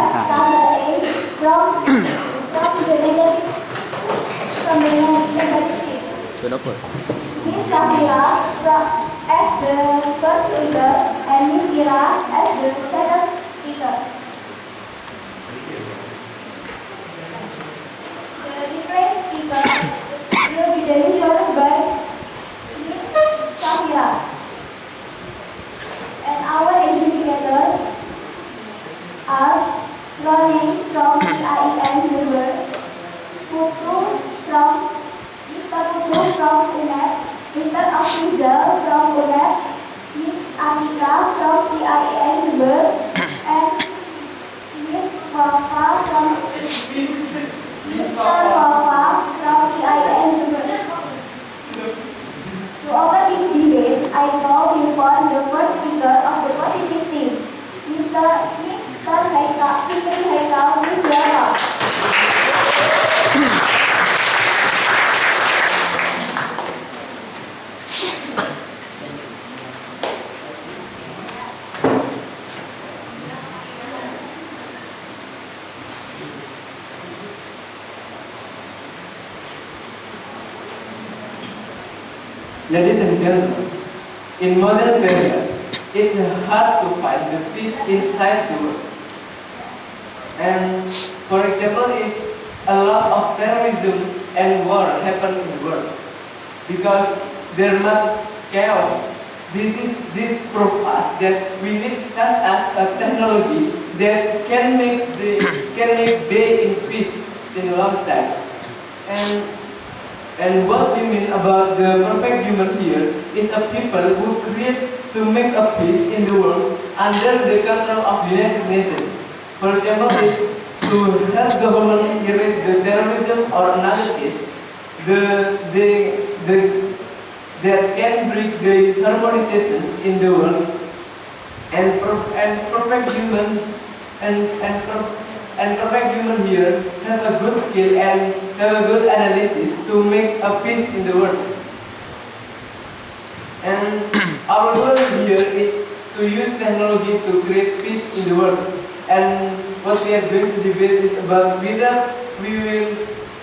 SKAGA aim from the negative Miss Safira as the first speaker and Miss Ira as the second speaker. The replaced speaker will be delivered by Miss Safira. And our educators are Ronnie from IEN Jember, Putu from Mr. Putu from UNED, Mr. Afrizal from UNED, Miss Atika from IEN Jember, and Miss Wafa from Mr. Wafa from IEN Jember. To open this debate, I call upon the first speaker of the positive team, Mr. Haikal, Fikri Haikal, please welcome. Ladies and gentlemen, in modern period, it's hard to find the peace inside the world. And for example, is a lot of terrorism and war happen in the world because there much chaos. This proves us that we need such as a technology that can make day in peace in a long time. And what we mean about the perfect human here is a people who create to make a peace in the world under the control of United Nations. For example, is to help government erase the terrorism or another case, that can bring the harmonizations in the world and perfect human and perfect human here have a good skill and have a good analysis to make a peace in the world. And our goal here is to use technology to create peace in the world. And what we are going to debate is about whether we will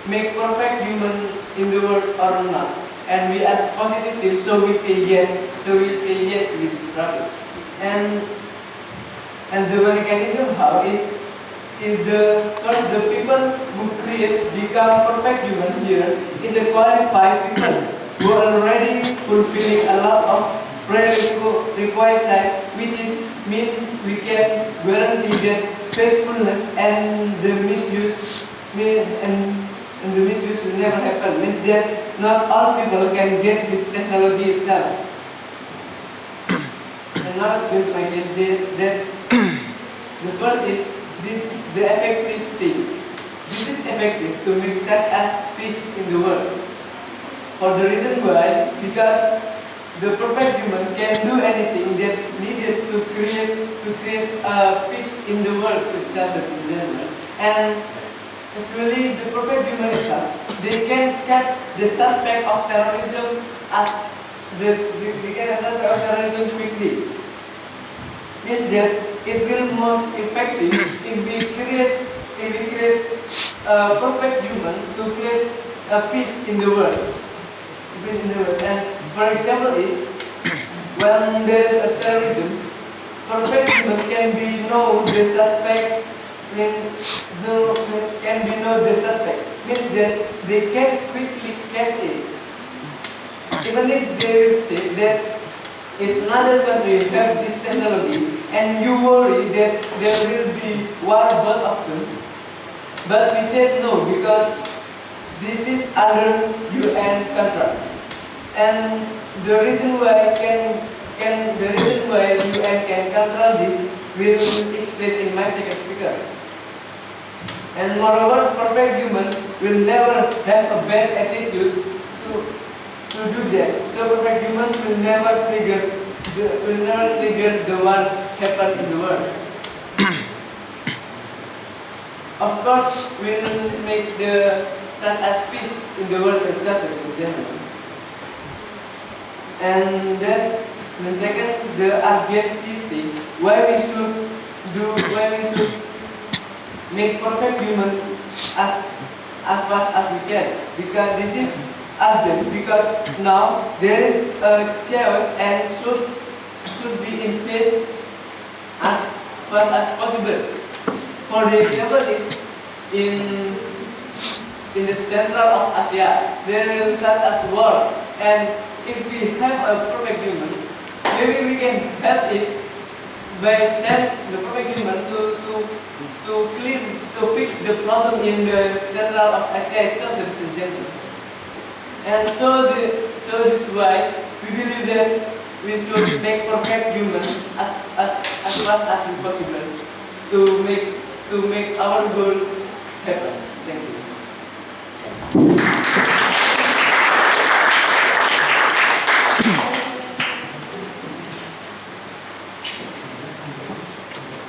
make perfect human in the world or not. And we as positive team, so we say yes. So we say yes with this problem. And the mechanism how is first the people who create become perfect human here is a qualified people who are already fulfilling a lot of prerequisites, which is mean we can guarantee that faithfulness and the misuse will never happen. Means that not all people can get this technology itself. And now it's going to my case that the first is the effective thing. This is effective to make such as peace in the world. For the reason why, because the perfect human can do anything that needed to create peace in the world itself in general. And actually, the perfect human itself, they can catch the suspect of terrorism as they can suspect of terrorism quickly. Means that it will most effective if we create a perfect human to create a peace in the world. And for example is when there is a terrorism, perfect human can be know the suspect. Means that they can quickly catch it. Even if they will say that if another country have this technology and you worry that there will be war both of them, but we said no because this is under UN contract. And the reason why UN can control this will explain in my second speaker. And moreover, perfect human will never have a bad attitude to do that. So perfect human will never trigger the one happen in the world. Of course, we will make the sun as peace in the world itself in general. And then second, the urgency thing. Why we should make perfect human as fast as we can, because this is urgent, because now there is a chaos and should be in place as fast as possible. For the example is in the central of Asia, there is such as war, and if we have a perfect human, maybe we can help it by send the perfect human to fix the problem in the central of Asia itself, ladies and gentlemen. And so this is why we believe that we should make perfect human as fast as possible to make our goal happen. Thank you.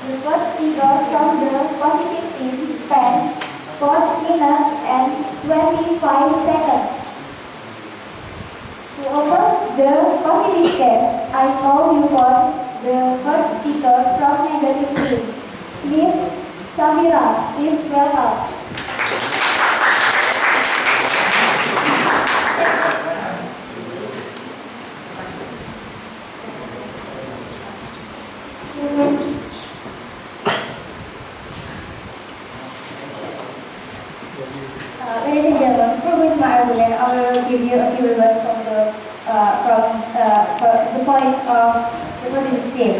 The first figure from the positive team spent 4 minutes and 25 seconds. To oppose the positive test, I call upon the first speaker from negative team, Miss Samira. Please welcome. Ladies and gentlemen, before going to my argument, I will give you a few words from the point of the positive team.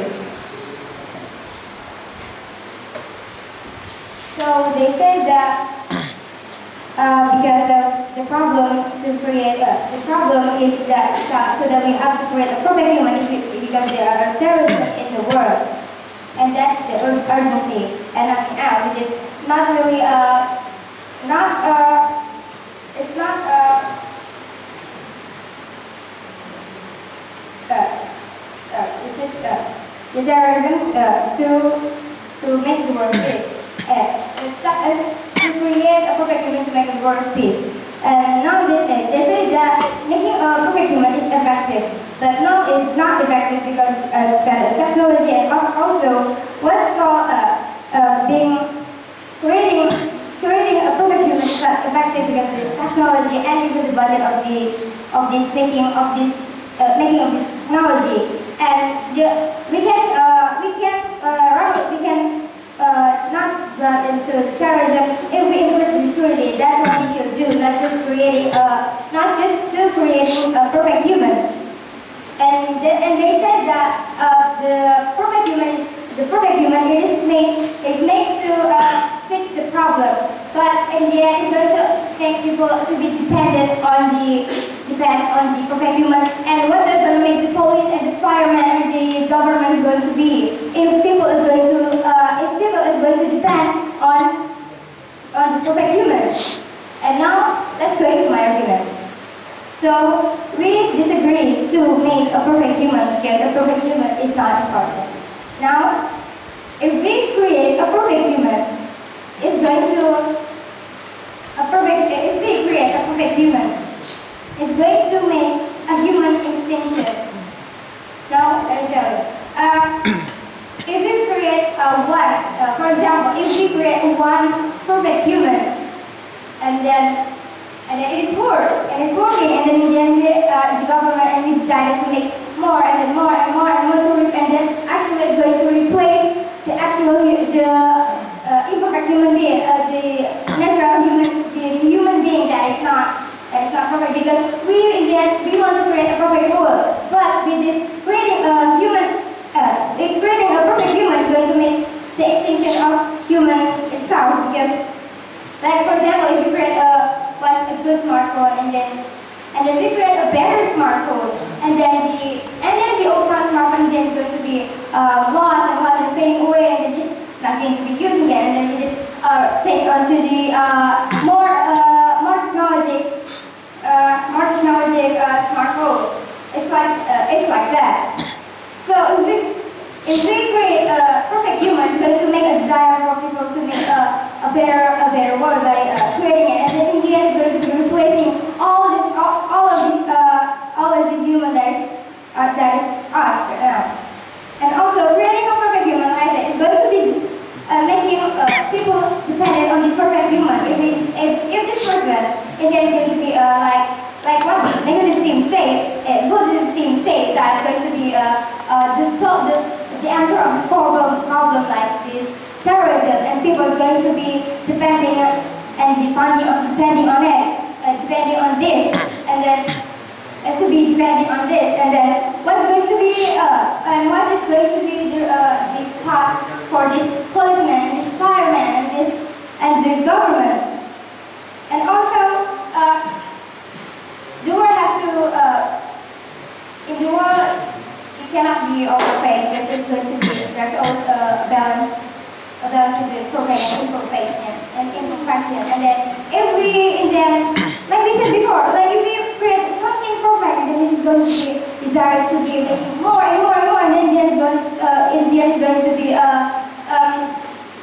So they say that because the problem is that so that we have to create a perfect human is because there are terrorism in the world, and that's the urgency and nothing else, which is not really the terrorism to make the world peace. To create a perfect human to make the world peace. And nowadays they say that making a perfect human is effective, but no, it's not effective because it's kind of technology, and also what's called creating a perfect human is not effective because of this technology and even the budget of this making of this technology. And we can not get into terrorism if we increase the security. That's what we should do, not just creating a perfect human. And they said that the perfect human is made to fix the problem, but in the end it's going to make people to be depend on the perfect human. And what's it going to make the police and the firemen and the government is going to be if people is going to depend on the perfect human? And now let's go into my argument. So we disagree to make a perfect human because a perfect human is not important. Now, if we create a perfect human, if we create a perfect human, it's going to make a human extinction. Now, let me tell you. If we create for example, if we create one perfect human, and then it is working, and then the government and we decided to make more and then more and more and more and then actually it's going to replace the imperfect human being, the natural human being that is not perfect, because we want to create a perfect world, but with this creating a perfect human is going to make the extinction of human itself, because like for example, if we create a good smartphone and then we create a better smartphone, and then the old smartphone is going to be lost and fading away, and then just not going to be used again, and then we just take onto the more technologic smartphone. It's like that. So if we create a perfect human, it's going to make a desire for people to make a better world by creating it, and then in the end it's going to be replacing all of these human that is us right now. And also creating a perfect human, like I said, is going to be making people depend India is going to be like what negative team say, positive team say that is going to be the answer of the problem like this terrorism, and people is going to be depending on this, and then to be depending on this, and then what is going to be the task for this policeman, this fireman, and the government, and also the world have to in the world it cannot be all perfect. This is going to be there's always a balance between perfect and imperfection, and then if we in them, like we said before, like if we create something perfect, then this is going to be desired to be making more and more and more, and then India is going to be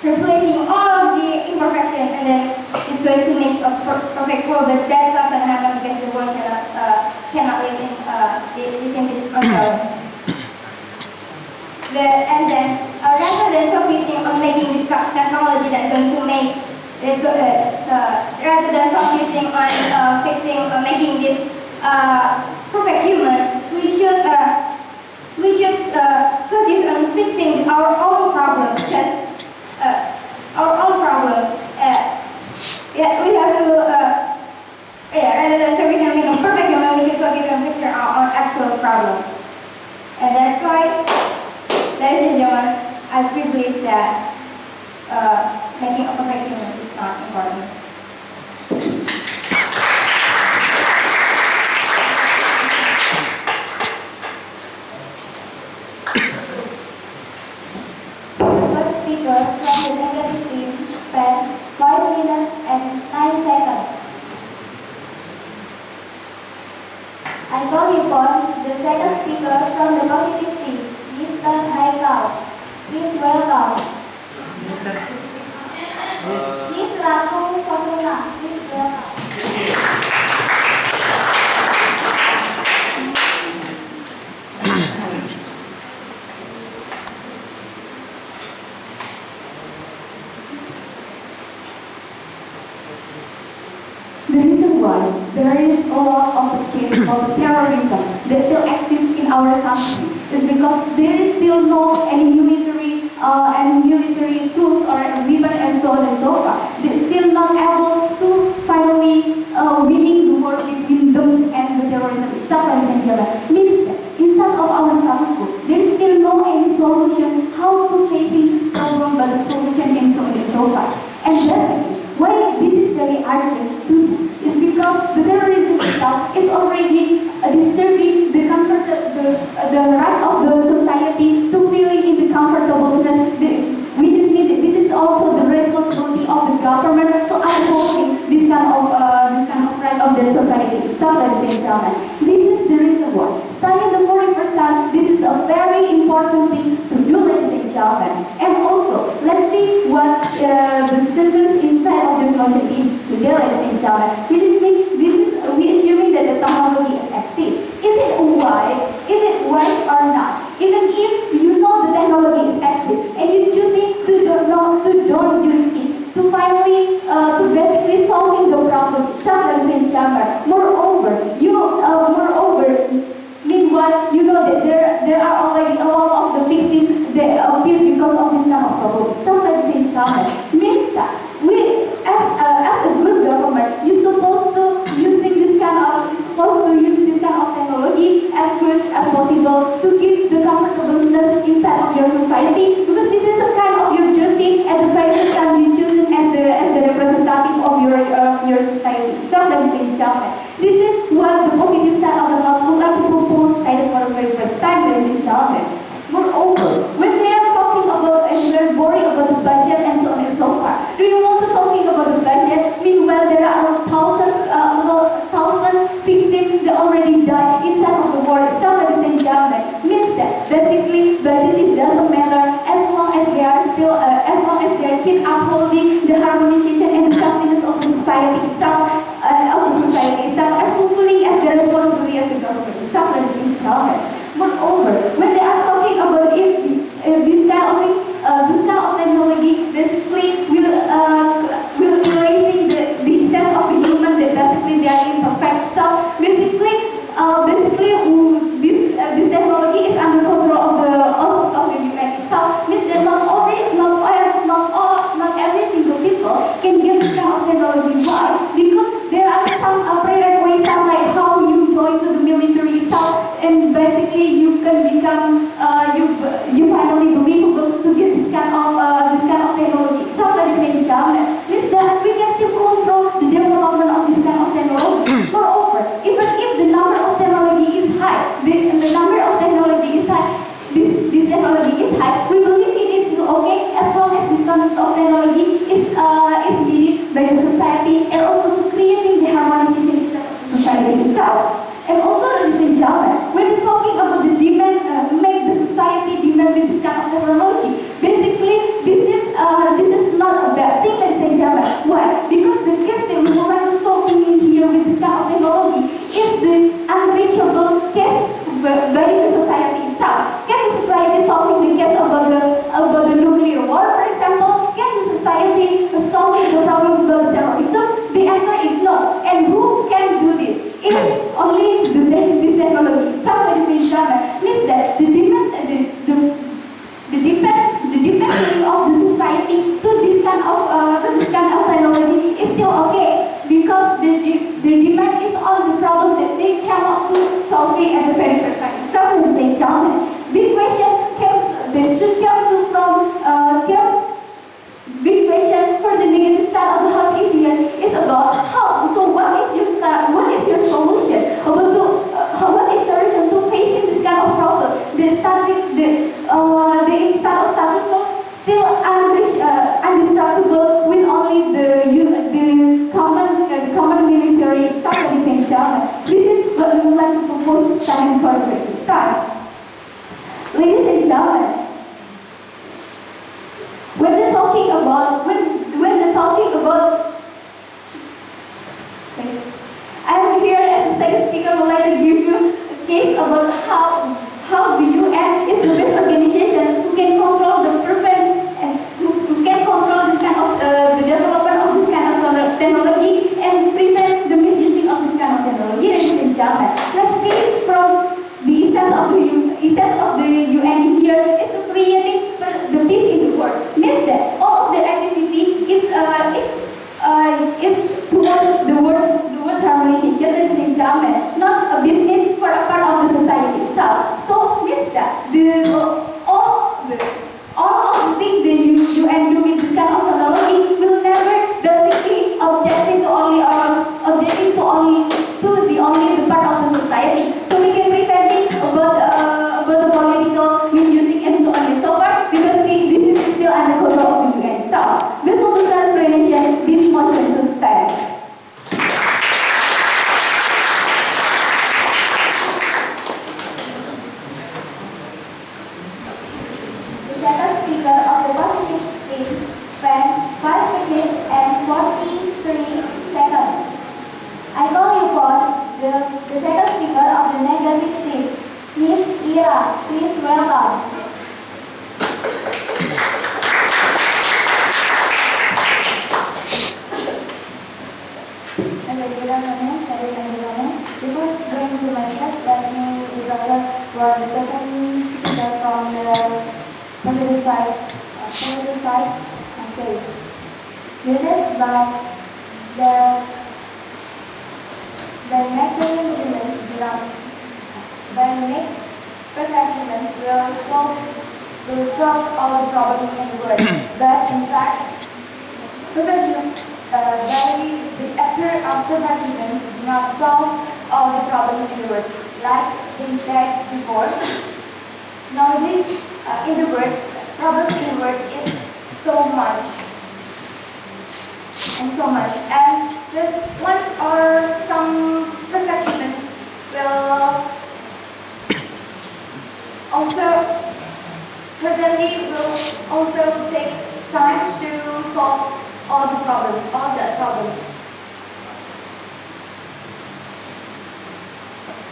replacing all of the imperfection, and then it's going to make a perfect world, but that's not going to happen because the world cannot live within this balance. And then rather than focusing on making this technology that's going to make this rather than focusing on making this perfect human, we should focus on fixing our own problem, because our own problem. We have to rather than focusing on making a perfect human, we should focus on fixing our actual problem, and that's why. Ladies and gentlemen, I believe that making a perfect human is not important. The first speaker from the negative team spent 5 minutes and 9 seconds. I call upon the second speaker from the positive team, Mr. Haikal. Please welcome. Miss Ratu Fatuna. Please welcome. The reason why there is a lot of the case of terrorism that still exists in our country is because there is still no any military tools or weapon and so on and so forth. They're still not able to finally winning the war between them and the terrorism itself, ladies and gentlemen. Means that instead of our status quo, there is still no any solution how to facing problem but the solution and so on and so forth. And that's why this is very urgent to do is because the terrorism itself is already disturbing the comfort, the right of the society to feeling in the comfortableness, which is needed. This is also the responsibility of the government to uphold this kind of right of the society itself, ladies and gentlemen. This is the reason why studying the foreign first time, this is a very important thing to do, ladies and gentlemen. And also, let's see what the sentence inside of this motion is today, ladies and gentlemen. We assuming that the technology exists. Is it wise or not? Even if you know the technology exists and you choosing to don't use it to finally to basically solving the problem itself, ladies and gentlemen. Moreover, meanwhile, you know that there are already a lot of the fixing that appear because of this kind of problem. So, ladies and gentlemen, means that we, as a good government, you're supposed to use this kind of technology as good as possible to keep the comfortableness inside of your society, because this is a kind of your duty at the very first time you choose as the representative of your society. So, ladies and gentlemen. war, for example, can the society solve the problem of terrorism? The answer is no. And who can do this? It is only this technology. Somebody says German means that the dependency of the society to this kind of technology is still okay, because the demand is on the problem that they cannot to solve it at the very first time. Somebody says German. Big question should come to from big question for the negative side of the house is here is about how. So what is your solution? What is your solution to facing this kind of problem? The inside of status quo still undestructible with only the common military. Somebody saying German. This is what we would like to propose starting for the start. Ladies and gentlemen, when they're talking about I'm here as a second speaker would like to give you a case about how the UN is the best organization who can control the prevent and who can control this kind of the development of this kind of technology and prevent the misusing of this kind of technology. Ladies and gentlemen, let's see from the essence of the UN here is to creating the peace in the world. Means that all of their activity is towards the world's harmonization, ladies and gentlemen, not a business for a part of the society itself. So means that all of the things the UN do with this kind of technology will never basically objecting to the part of the society. So we can prevent it about the political misusing and so on and so forth, because this is still under control of the UN. So this is the explanation this motion should stand. The second speaker of the positive team spent 5 minutes and 43 seconds. I call you for the second speaker of the negative team, Miss Ira. Please welcome. Good afternoon, ladies and gentlemen. Before going to my class, let me present for the second speaker from the positive side. I say this is that the negative humans do not. By perfect humans will solve all the problems in the world. But in fact, the appearance of perfect humans do not solve all the problems in the world. Like they said before, nowadays in the world, problems in the world is so much and so much. And just one or some perfect humans will also take time to solve all the problems.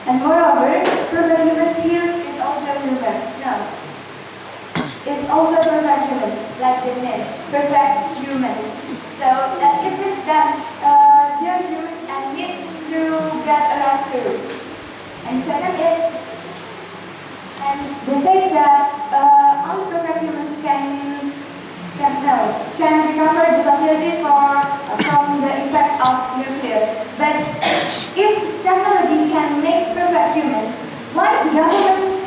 And moreover, perfect humans here is also human. No. It's also perfect humans, like the name, perfect humans. So it means that they are humans and need to get a rest too. And second is, and they say that only perfect humans can recover the society from the impact of nuclear. But if technology can make perfect humans, why the government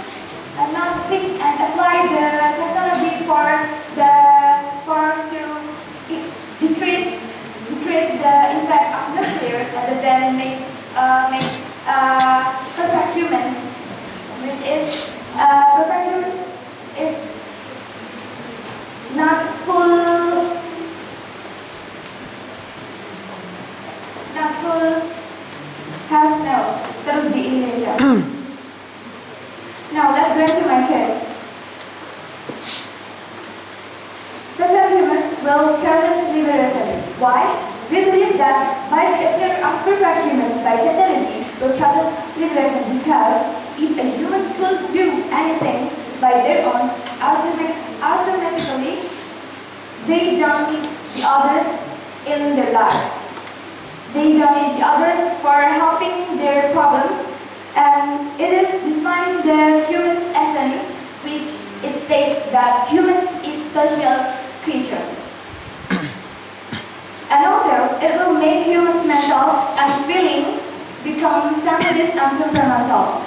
not fix and apply the technology to decrease the impact of nuclear and then make perfect humans, which is perfect humans is not full has no teruji in Indonesia. Now let's go into my case. Perfect humans will cause liberation. Why? We believe that by the appearance of perfect humans by technology will cause liberation, because if a human could do anything by their own, automatically they don't need the others in their life. They don't need the others for helping their problems, and it is despite the human's essence, which it says that humans is social creature. And also, it will make humans mental and feeling become sensitive and temperamental.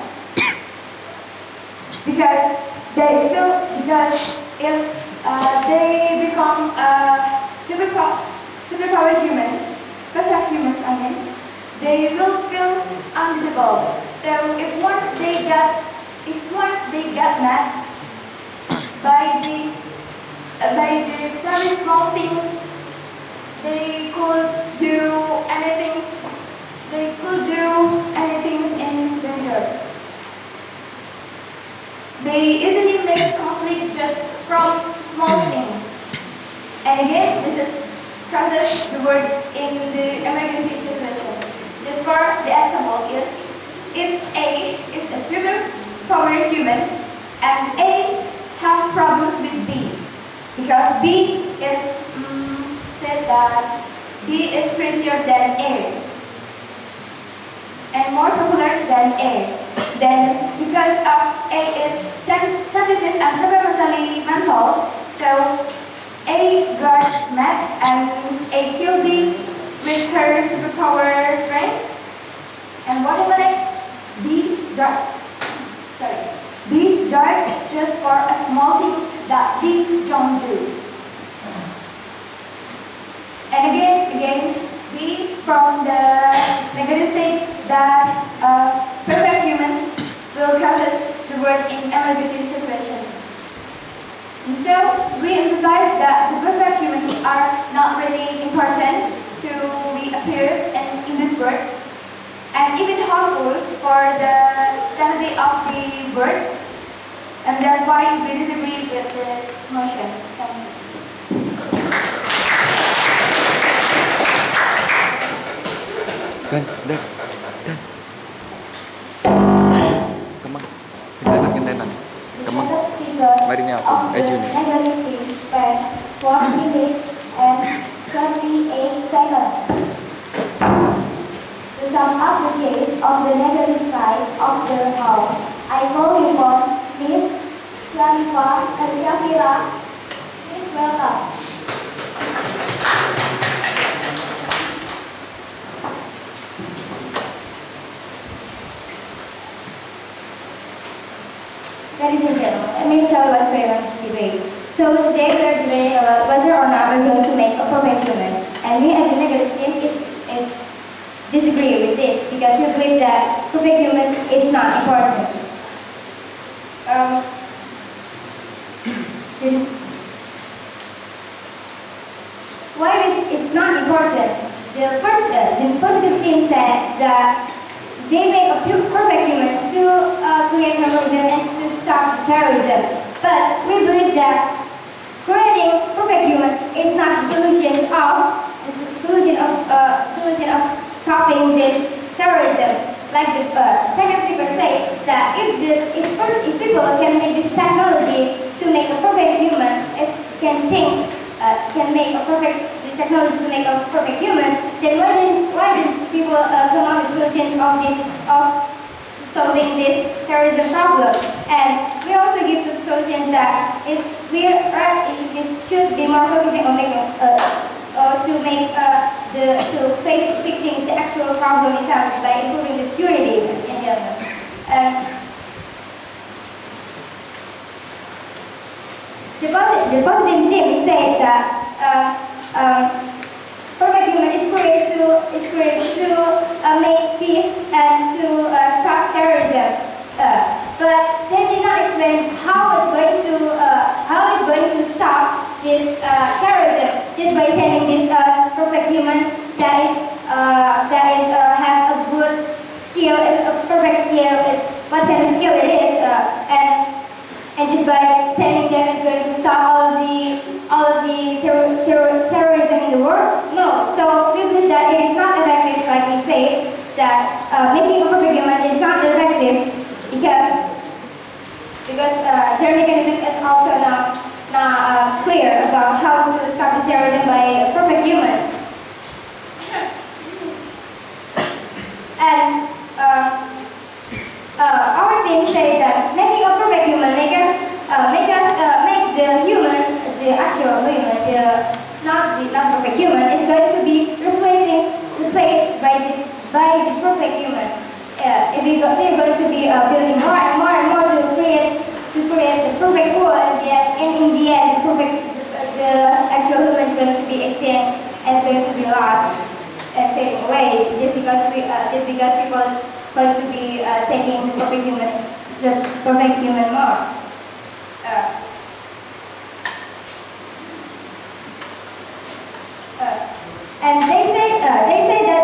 Because if they become superpowered humans, perfect humans, I mean, they will feel unbeatable. So if once they get mad by the very small things, they could do anything. They could do anything in danger. They easily make conflict just from small things. And again, this is causes the word in the emergency situation. Just for the example is, if A is a superpowered human and A have problems with B, because B is said that B is prettier than A and more popular than A. Then, because of A is sensitive and temperamentally mental, so A got mad and A killed B with her superpower strength. And what happened next? B died just for a small thing that B don't do. And again, B from the negative state that perfect humans will cause us the word in emergency situations. And so we emphasize that the perfect humans are not really important to be appear in this word, and even harmful for the sanity of the word. And that's why we disagree with this motion. Dan. Kemang. Gentenan. Kemang. Mari ni aku. Juni. Negative things spent 4 minutes and 28 seconds. To sum up the case of the negative side of the house, I call upon Miss Shafira. Please welcome. Ladies and gentlemen, let me tell you what's going on in this debate. So today we are debating about whether or not we're going to make a perfect human. And we as a negative team is disagree with this because we believe that perfect humans is not important. Why it's not important? The positive team said that they make a perfect human to create terrorism and to stop terrorism. But we believe that creating perfect human is not the solution of stopping this terrorism. Like the second speaker said, that if people can make this technology to make a perfect human, it can make a perfect technology to make a perfect human, then why didn't people come up with solutions of solving this terrorism problem? And we also give the solution that we should be more focusing on fixing the actual problem itself by improving the security in general. The positive team say that perfect human is created to make peace and to stop terrorism. But they did not explain how it's going to stop this terrorism just by sending this perfect human that have a good skill, a perfect skill is what kind of skill it is, and just by sending them it's going to stop all of the terrorism in the world? No. So we believe that it is not effective, like we say, that making a perfect human is not effective because their mechanism is also not clear about how to stop the terrorism by a perfect human. And our team said that making a perfect human make the human, the actual human, not perfect human, is going to be replaced by the perfect human. If we're going to be building more and more to create the perfect world, and in the end, the actual human is going to be extinct and is going to be lost and fading away just because people is going to be taking the perfect human more. And they say that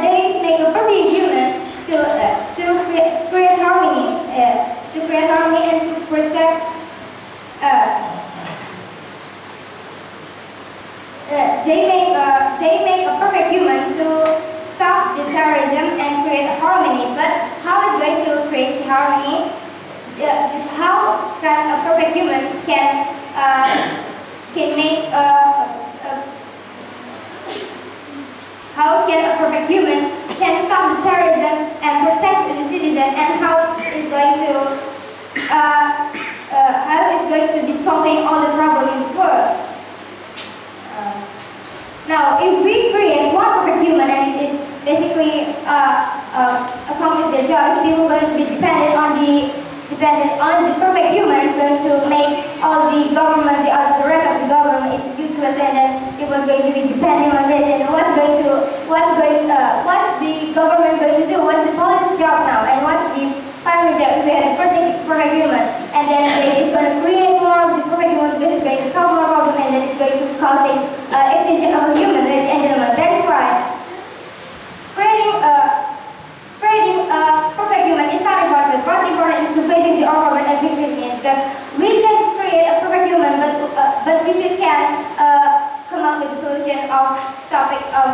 they make a perfect human to create harmony, and to protect. They make a perfect human to stop the terrorism and create harmony. But how is going to create harmony? How can a perfect human can make how can a perfect human can stop the terrorism and protect the citizen, and how is going to be solving all the problems in this world? Now, if we create one perfect human and it's basically accomplish their jobs, people are going to be dependent on the perfect human. Is going to make all the government, the rest of the government is useless, and then people is going to be depending on this. And what's the government going to do? What's the police job now? And what's the primary job? If we have the perfect human, and then they're just going to create more of the perfect human because it's going to solve more problems, and then it's going to cause extinction of a human, ladies and gentlemen. That is why creating a perfect human is not important. What's important is to facing the problem and fixing it, because we can create a perfect human, but we can come up with a solution of stopping of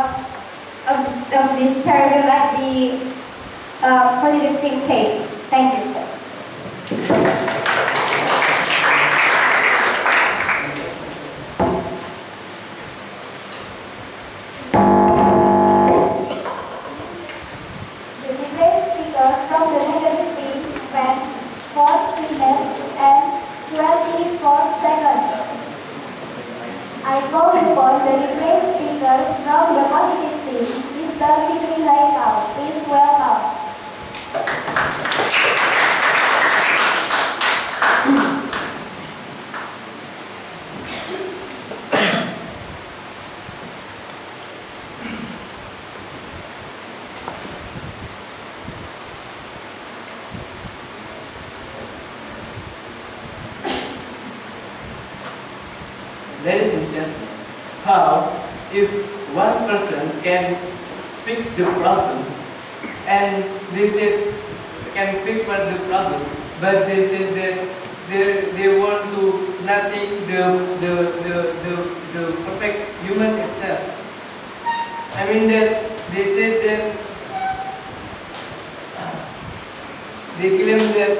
this terrorism at the positive thing say. Thank you. The debate speaker from the negative team spent 4 minutes and 24 seconds. I call upon the debate speaker from the positive team, Mr. Fikri Haikal. Please welcome. Ladies and gentlemen, how if one person can fix the problem, and they said can fix the problem, but they said that they want to nothing the perfect human itself. I mean that they said that they claim that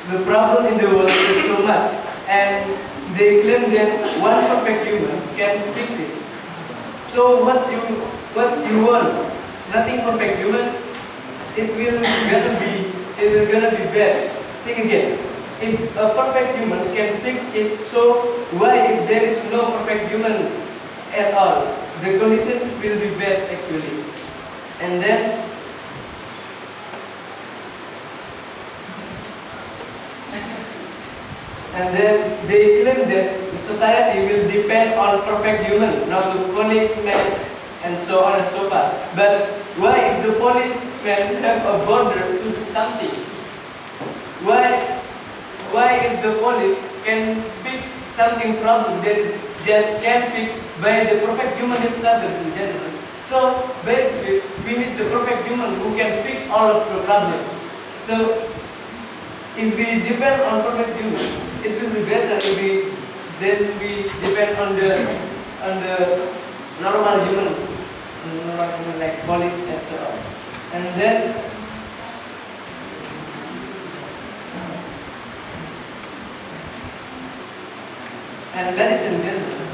the problem in the world is so much, and they claim that one perfect human can fix it. So what you want? Nothing perfect human. It will gonna be bad. Think again. If a perfect human can fix it, so why if there is no perfect human at all? The condition will be bad actually. And then they claim that the society will depend on perfect human, not the policeman, and so on and so forth. But why if the policeman have a border to do something? Why if the police can fix something problem that it just can't fix by the perfect human itself, ladies and gentlemen? So basically, we need the perfect human who can fix all of the problem. So if we depend on perfect humans, it will be better if we depend on the normal human, like police and so on. And ladies and gentlemen,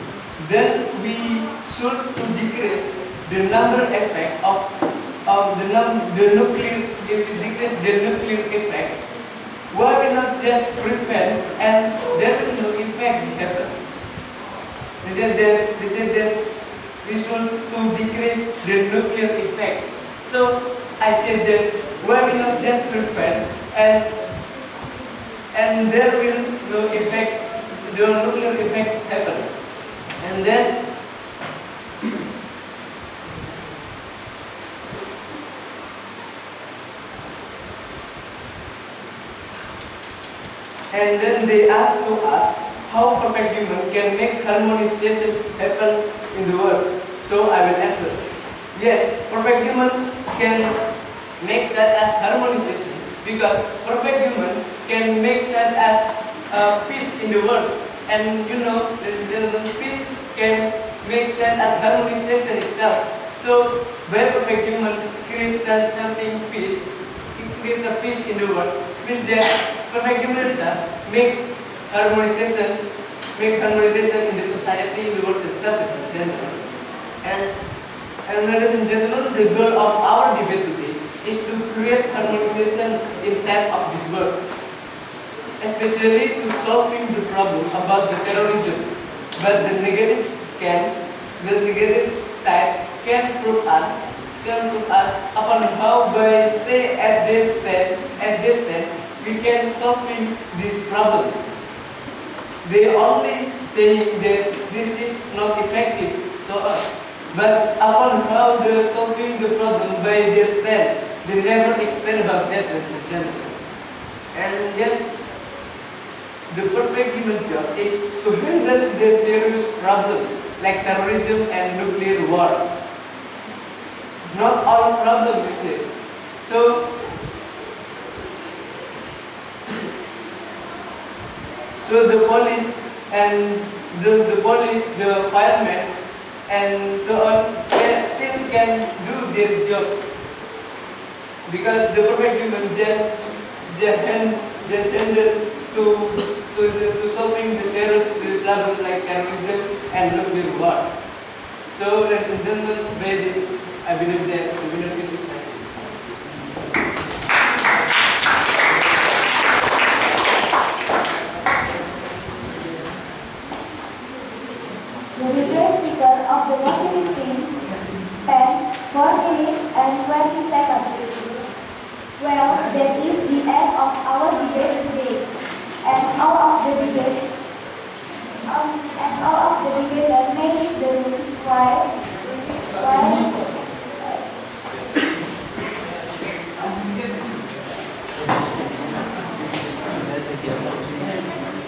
then we should to decrease the number effect of the nuclear, if we decrease the nuclear effect, why we not just prevent and there will no effect happen? They said that we should to decrease the nuclear effects. So I said that why we not just prevent and there will no effect, the nuclear effect happen. And then they ask to us how perfect human can make harmonizations happen in the world. So I will answer. Yes, perfect human can make such as harmonization because perfect human can make such as peace in the world. And you know, the peace can make such as harmonization itself. So by perfect human create something peace, create a peace in the world, means that perfect human itself make harmonization in the society, in the world itself, ladies and gentlemen. And ladies and gentlemen, the goal of our debate today is to create harmonization inside of this world, especially to solving the problem about the terrorism. But the negative side can prove us upon how by stay at this step we can solving this problem. They only saying that this is not effective, but upon how they solving the problem by their stand, they never explain about that, ladies and gentlemen. And yet, the perfect human job is to handle the serious problem like terrorism and nuclear war. Not all problems, is it? So the police and the firemen and so on can do their job because the perfect human just handle to solving the serious problem like terrorism and nuclear war. So ladies and gentlemen, by this I believe that the winner is my team. The debate speaker of the positive team spent 4 minutes and 20 seconds. Well, that is the end of our debate today. And all of the debater made the room quiet